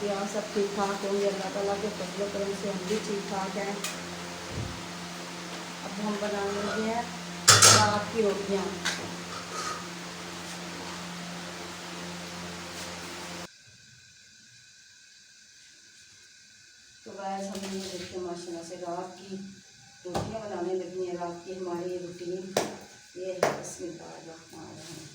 कि आप सब ठीक ठाक होंगे। अल्लाह ताला के फजल करम से हम भी ठीक ठाक हैं। अब हम बनाने लगे हैं रात की रोटियाँ। तो गैस हम ये देखते हैं माशाल्लाह से रात की रोटियाँ बनाने लगी हैं। रात की हमारी रूटीन ये है। बिस्मिल्लाहिर्रहमानिर्रहीम।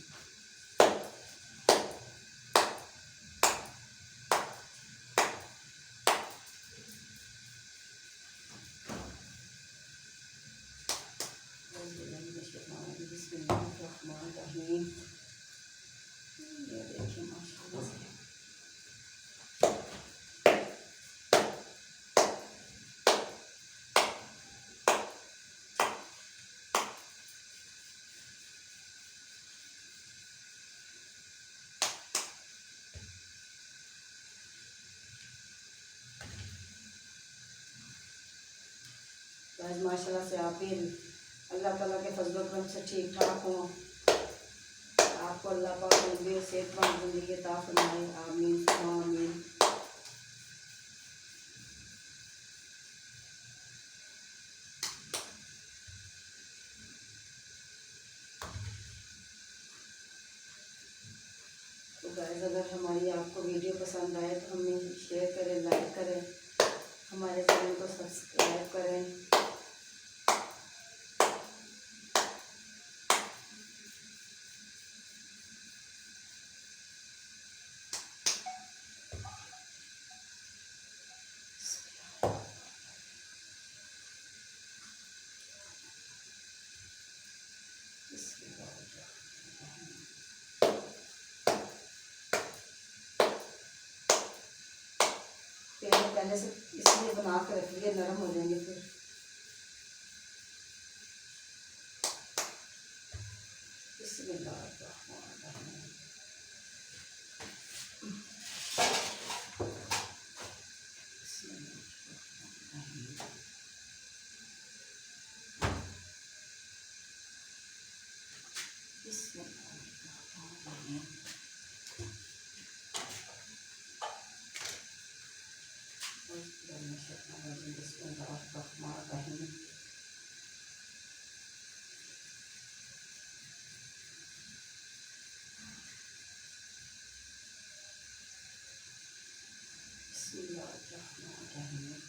बिस्मिल्लाहिर्रहमानिर्रहीम। ये देखिए माशाल्लाह से बस माशाल्लाह से आप भी अल्लाह ताला के फजल करम से ठीक ठाक हों। आपको अल्लाह पाक लंबी सेहतमंद ज़िंदगी अता फरमाए। आमीन आमीन। तो गाइस अगर हमारी आपको वीडियो पसंद आए तो हमें शेयर करें, लाइक करें, हमारे चैनल को सब्सक्राइब करें। पहले से इसलिए बना कर रखिए, नरम हो जाएंगे फिर। बिस्मिल्लाहिर्रहमानिर्रहीम। बिस्मिल्लाहिर्रहमानिर्रहीम। बिस्मिल्लाहिर्रहमानिर्रहीम। बिस्मिल्लाहिर्रहमानिर्रहीम।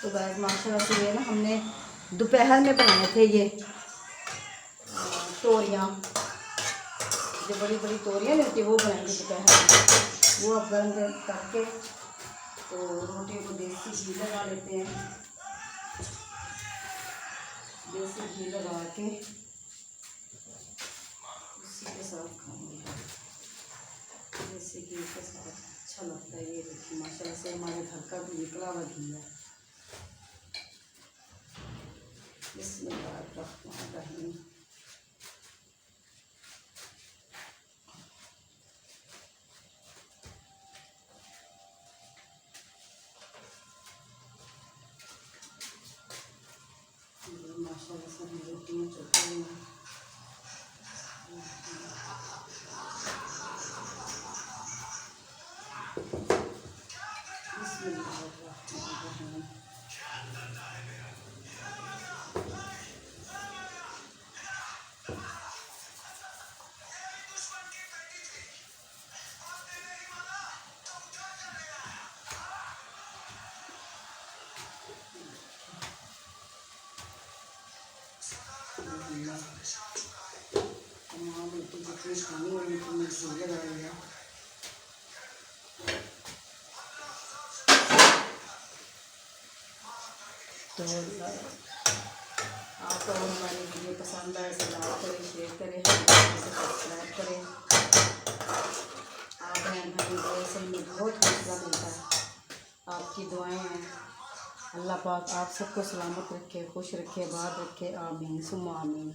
तो गाइस माशाल्लाह से ये ना हमने दोपहर में बनाए थे ये तोरियाँ, जो बड़ी बड़ी तोरियाँ नहीं होती वो बनाएंगे दोपहर में। वो अब गर्म करके तो रोटी को देसी घी लगा लेते हैं। देसी घी लगा के उसी के साथ खाएंगे। देसी घी के साथ अच्छा लगता है। ये देखिए माशाल्लाह से हमारे घर का भी निकला हुआ घी है। बिस्मिल्लाहिर्रहमानिर्रहीम। माशाल्लाह से हम रोटियाँ चुप रही हैं। बिस्मिल्लाहिर्रहमानिर्रहीम। तमाम रोटी जितनी खानी है उनकी मैं घी लगाई है। तो आप तो हमारी वीडियो पसंद आए तो लाइक करें, शेयर करें, सब्सक्राइब करें। आप बहन भाई से हमें बहुत हौसला मिलता है, आपकी दुआएं हैं। अल्लाह पाक आप सबको सलामत रखे, खुश रखे, आबाद रखे। आमीन सुम्मा आमीन।